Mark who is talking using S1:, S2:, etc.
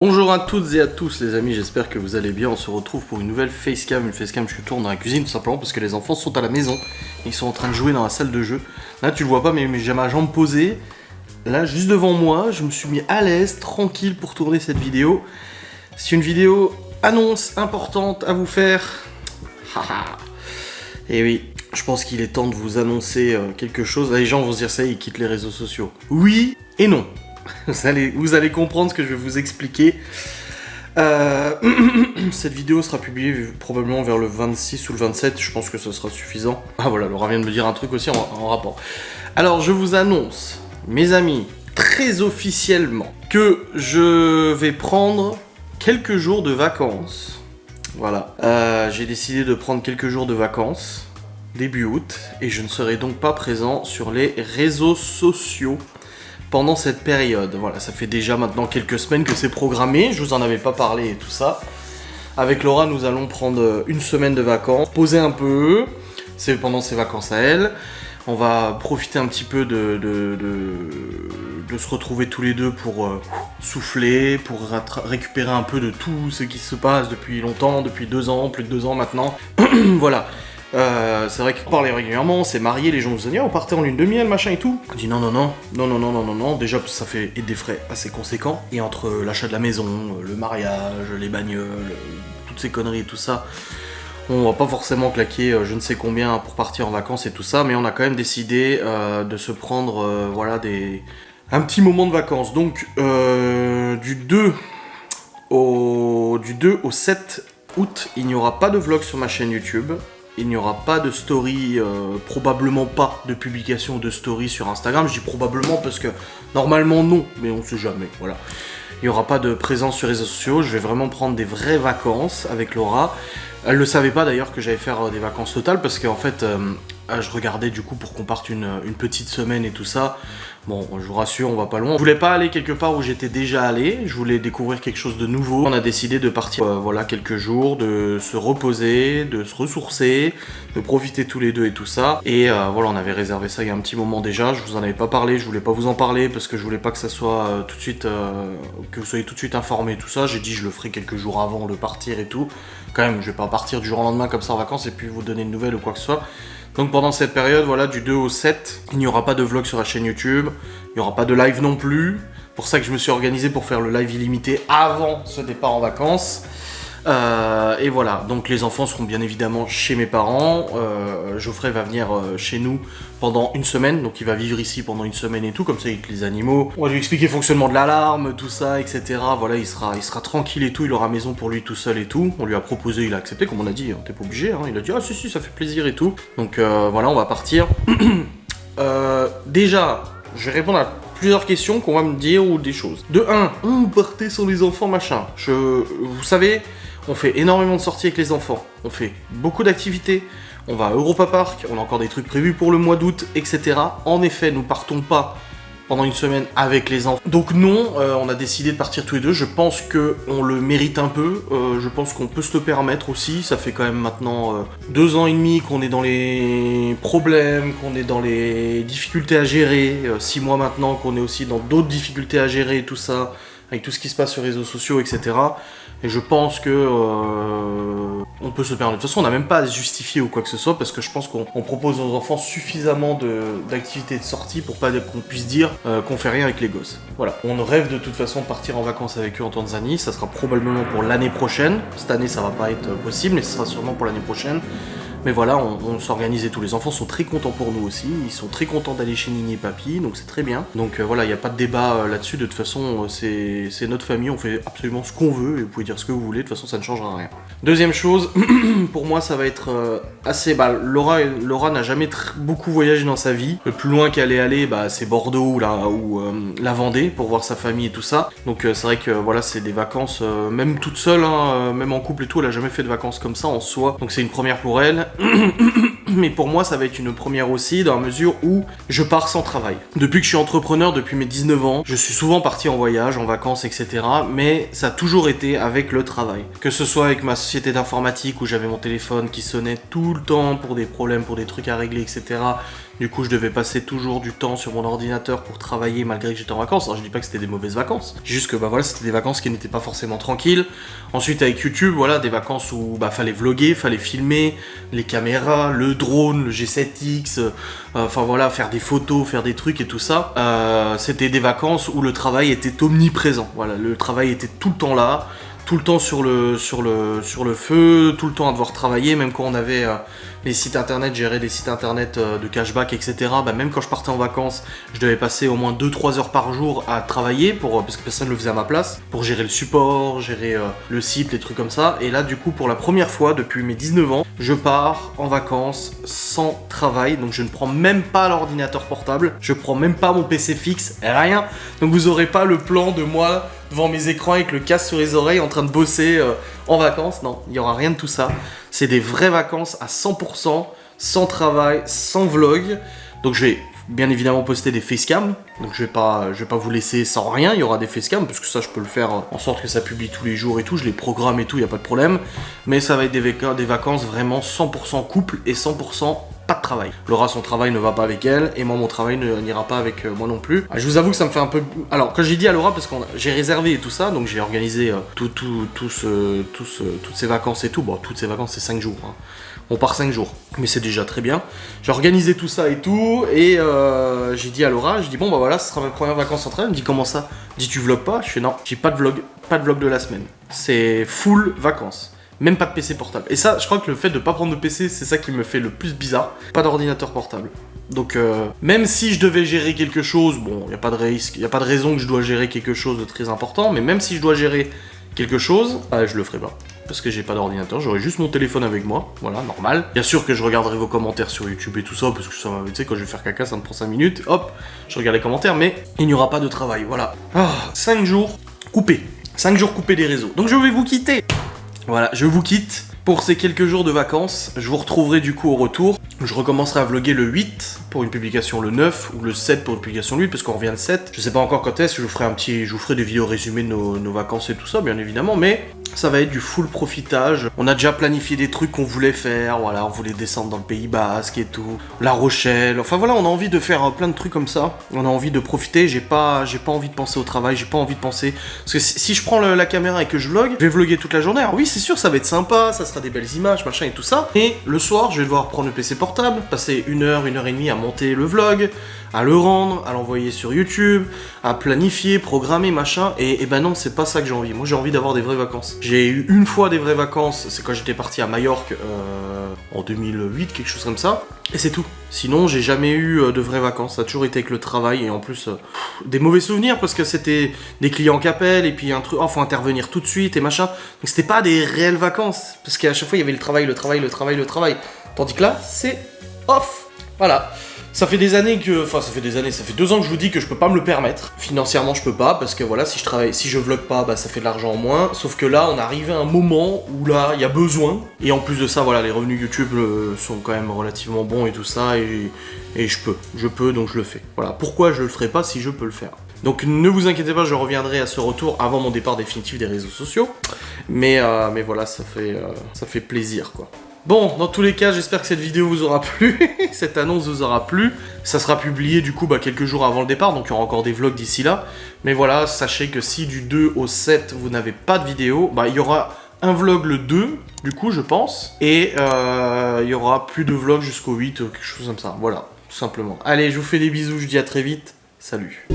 S1: Bonjour à toutes et à tous les amis, j'espère que vous allez bien. On se retrouve pour une nouvelle facecam, une facecam que je tourne dans la cuisine tout simplement parce que les enfants sont à la maison. Ils sont en train de jouer dans la salle de jeu. Là tu le vois pas mais j'ai ma jambe posée. Là juste devant moi, je me suis mis à l'aise, tranquille pour tourner cette vidéo. C'est une vidéo annonce importante à vous faire. Et oui, je pense qu'il est temps de vous annoncer quelque chose. Là, les gens vont se dire ça, ils quittent les réseaux sociaux. Oui et non. Vous allez comprendre ce que je vais vous expliquer. Cette vidéo sera publiée probablement vers le 26 ou le 27, je pense que ce sera suffisant. Ah voilà, Laura vient de me dire un truc aussi en rapport. Alors je vous annonce, mes amis, très officiellement, que je vais prendre quelques jours de vacances. Voilà, j'ai décidé de prendre quelques jours de vacances, début août, et je ne serai donc pas présent sur les réseaux sociaux pendant cette période. Voilà, ça fait déjà maintenant quelques semaines que c'est programmé, je vous en avais pas parlé et tout ça. Avec Laura, nous allons prendre une semaine de vacances, poser un peu, c'est pendant ses vacances à elle. On va profiter un petit peu de se retrouver tous les deux pour souffler, pour récupérer un peu de tout ce qui se passe depuis longtemps, depuis 2 ans, plus de 2 ans maintenant. Voilà. C'est vrai qu'on parlait régulièrement, on s'est mariés, les gens nous disaient on partait en lune de miel, machin et tout. On dit non, déjà ça fait des frais assez conséquents. Et entre l'achat de la maison, le mariage, les bagnoles, toutes ces conneries et tout ça, on va pas forcément claquer je ne sais combien pour partir en vacances et tout ça, mais on a quand même décidé de se prendre voilà un petit moment de vacances. Donc du 2 au 7 août, il n'y aura pas de vlog sur ma chaîne YouTube. Il n'y aura pas de story, probablement pas de publication de story sur Instagram. Je dis probablement parce que normalement non, mais on sait jamais, voilà. Il n'y aura pas de présence sur les réseaux sociaux, je vais vraiment prendre des vraies vacances avec Laura. Elle ne savait pas d'ailleurs que j'allais faire des vacances totales parce qu'en fait, je regardais du coup pour qu'on parte une petite semaine et tout ça. Bon, je vous rassure, on va pas loin. Je voulais pas aller quelque part où j'étais déjà allé, je voulais découvrir quelque chose de nouveau. On a décidé de partir, voilà, quelques jours, de se reposer, de se ressourcer, de profiter tous les deux et tout ça. Et voilà, on avait réservé ça il y a un petit moment déjà, je vous en avais pas parlé, je voulais pas vous en parler parce que je voulais pas que ça soit tout de suite, que vous soyez tout de suite informés et tout ça. J'ai dit je le ferai quelques jours avant de partir et tout. Quand même, je vais pas partir du jour au lendemain comme ça en vacances et puis vous donner de nouvelles ou quoi que ce soit. Donc pendant cette période, voilà, du 2 au 7, il n'y aura pas de vlog sur la chaîne YouTube, il n'y aura pas de live non plus. Pour ça que je me suis organisé pour faire le live illimité avant ce départ en vacances. Et voilà, donc les enfants seront bien évidemment chez mes parents. Geoffrey va venir chez nous pendant une semaine, donc il va vivre ici pendant une semaine et tout, comme ça avec les animaux. On va lui expliquer le fonctionnement de l'alarme, tout ça, etc. Voilà, il sera tranquille et tout, il aura maison pour lui tout seul et tout. On lui a proposé, il a accepté, comme on a dit, t'es pas obligé, hein. Il a dit ah si, ça fait plaisir et tout. Donc voilà, on va partir. Déjà, je vais répondre à plusieurs questions qu'on va me dire ou des choses. De 1, on partait sans les enfants, machin. Vous savez, on fait énormément de sorties avec les enfants. On fait beaucoup d'activités. On va à Europa Park, on a encore des trucs prévus pour le mois d'août, etc. En effet, nous partons pas pendant une semaine avec les enfants. Donc non, on a décidé de partir tous les deux. Je pense qu'on le mérite un peu. Je pense qu'on peut se le permettre aussi. Ça fait quand même maintenant 2 ans et demi qu'on est dans les problèmes, qu'on est dans les difficultés à gérer. 6 mois maintenant qu'on est aussi dans d'autres difficultés à gérer et tout ça, avec tout ce qui se passe sur les réseaux sociaux, etc. Et je pense que on peut se permettre. De toute façon, on n'a même pas à se justifier ou quoi que ce soit, parce que je pense qu'on propose aux enfants suffisamment d'activités de sortie pour pas qu'on puisse dire qu'on fait rien avec les gosses. Voilà. On rêve de toute façon de partir en vacances avec eux en Tanzanie. Ça sera probablement pour l'année prochaine. Cette année, ça va pas être possible, mais ce sera sûrement pour l'année prochaine. Mais voilà, on s'organise et tous les enfants sont très contents pour nous aussi. Ils sont très contents d'aller chez Nini et Papy, donc c'est très bien. Donc voilà, il n'y a pas de débat là-dessus. De toute façon, c'est notre famille, on fait absolument ce qu'on veut et vous pouvez dire ce que vous voulez. De toute façon, ça ne changera rien. Deuxième chose, pour moi, ça va être assez... Laura n'a jamais beaucoup voyagé dans sa vie. Le plus loin qu'elle est allée, c'est Bordeaux ou la Vendée pour voir sa famille et tout ça. Donc c'est vrai que voilà, c'est des vacances, même toute seule, hein, même en couple et tout, elle a jamais fait de vacances comme ça en soi. Donc c'est une première pour elle. Mais pour moi ça va être une première aussi dans la mesure où je pars sans travail. Depuis que je suis entrepreneur, depuis mes 19 ans, je suis souvent parti en voyage, en vacances, etc. Mais ça a toujours été avec le travail. Que ce soit avec ma société d'informatique où j'avais mon téléphone qui sonnait tout le temps pour des problèmes, pour des trucs à régler, etc. Du coup, je devais passer toujours du temps sur mon ordinateur pour travailler malgré que j'étais en vacances. Alors, je dis pas que c'était des mauvaises vacances. Juste que, bah voilà, c'était des vacances qui n'étaient pas forcément tranquilles. Ensuite, avec YouTube, voilà, des vacances où, bah, fallait vlogger, fallait filmer, les caméras, le drone, le G7X, enfin voilà, faire des photos, faire des trucs et tout ça. C'était des vacances où le travail était omniprésent. Voilà, le travail était tout le temps là. Tout le temps sur le feu, tout le temps à devoir travailler, même quand on avait les sites internet, gérer des sites internet de cashback, etc. Bah, même quand je partais en vacances, je devais passer au moins 2-3 heures par jour à travailler, parce que personne ne le faisait à ma place, pour gérer le support, gérer le site, les trucs comme ça. Et là, du coup, pour la première fois depuis mes 19 ans, je pars en vacances sans travail, donc je ne prends même pas l'ordinateur portable, je prends même pas mon PC fixe, rien. Donc vous aurez pas le plan de moi devant mes écrans avec le casque sur les oreilles en train de bosser en vacances. Non, il n'y aura rien de tout ça. C'est des vraies vacances à 100%, sans travail, sans vlog. Donc je vais bien évidemment poster des facecam. Donc je vais pas vous laisser sans rien, il y aura des facecam, parce que ça je peux le faire en sorte que ça publie tous les jours et tout, je les programme et tout, il n'y a pas de problème. Mais ça va être des vacances vraiment 100% couple et 100% pas de travail. Laura, son travail ne va pas avec elle, et moi, mon travail n'ira pas avec moi non plus. Je vous avoue que ça me fait un peu... Alors, quand j'ai dit à Laura, parce que j'ai réservé et tout ça, donc j'ai organisé toutes ces vacances et tout. Bon, toutes ces vacances, c'est 5 jours. Hein. On part 5 jours, mais c'est déjà très bien. J'ai organisé tout ça et tout, et j'ai dit à Laura, j'ai dit bon bah voilà, ce sera mes premières vacances en train. Elle me dit comment ça? Je dis tu vlogs pas? Je fais non, j'ai pas de vlog de la semaine. C'est full vacances. Même pas de PC portable. Et ça, je crois que le fait de pas prendre de PC, c'est ça qui me fait le plus bizarre. Pas d'ordinateur portable. Donc, même si je devais gérer quelque chose, bon, il n'y a pas de risque, il n'y a pas de raison que je dois gérer quelque chose de très important, mais même si je dois gérer quelque chose, je le ferai pas. Parce que j'ai pas d'ordinateur, j'aurai juste mon téléphone avec moi, voilà, normal. Bien sûr que je regarderai vos commentaires sur YouTube et tout ça, parce que ça, tu sais, quand je vais faire caca, ça me prend 5 minutes, hop, je regarde les commentaires, mais il n'y aura pas de travail, voilà. 5 jours coupés. 5 jours coupés des réseaux. Donc je vais vous quitter. Voilà, je vous quitte pour ces quelques jours de vacances. Je vous retrouverai du coup au retour. Je recommencerai à vlogger le 8 pour une publication le 9 ou le 7 pour une publication le 8 parce qu'on revient le 7. Je sais pas encore quand est-ce, je vous ferai des vidéos résumées de nos vacances et tout ça bien évidemment, mais ça va être du full profitage. On a déjà planifié des trucs qu'on voulait faire, voilà, on voulait descendre dans le Pays Basque et tout, La Rochelle, enfin voilà, on a envie de faire plein de trucs comme ça. On a envie de profiter, j'ai pas envie de penser au travail, j'ai pas envie de penser... Parce que si je prends la caméra et que je vlog, je vais vlogger toute la journée. Alors oui, c'est sûr, ça va être sympa, ça sera des belles images, machin et tout ça. Et le soir, je vais devoir prendre le PC portable, passer 1 heure, 1 heure et demie à monter le vlog, à le rendre, à l'envoyer sur YouTube, à planifier, programmer, machin. Et ben non, c'est pas ça que j'ai envie. Moi, j'ai envie d'avoir des vraies vacances. J'ai eu une fois des vraies vacances, c'est quand j'étais parti à Majorque en 2008, quelque chose comme ça. Et c'est tout. Sinon, j'ai jamais eu de vraies vacances. Ça a toujours été avec le travail et en plus, des mauvais souvenirs parce que c'était des clients qui appellent et puis un truc, faut intervenir tout de suite et machin. Donc c'était pas des réelles vacances parce qu'à chaque fois, il y avait le travail. Tandis que là, c'est off. Voilà. Ça fait des années ça fait 2 ans que je vous dis que je peux pas me le permettre. Financièrement, je peux pas, parce que voilà, si je vlog pas, bah ça fait de l'argent en moins. Sauf que là, on est arrivé à un moment où là, il y a besoin. Et en plus de ça, voilà, les revenus YouTube sont quand même relativement bons et tout ça, et je peux, donc je le fais. Voilà, pourquoi je le ferai pas si je peux le faire? Donc ne vous inquiétez pas, je reviendrai à ce retour avant mon départ définitif des réseaux sociaux. Mais voilà, ça fait plaisir, quoi. Bon, dans tous les cas, j'espère que cette vidéo vous aura plu, cette annonce vous aura plu. Ça sera publié du coup quelques jours avant le départ, donc il y aura encore des vlogs d'ici là. Mais voilà, sachez que si du 2 au 7, vous n'avez pas de vidéo, il y aura un vlog le 2, du coup, je pense. Et il y aura plus de vlogs jusqu'au 8, quelque chose comme ça. Voilà, tout simplement. Allez, je vous fais des bisous, je dis à très vite. Salut.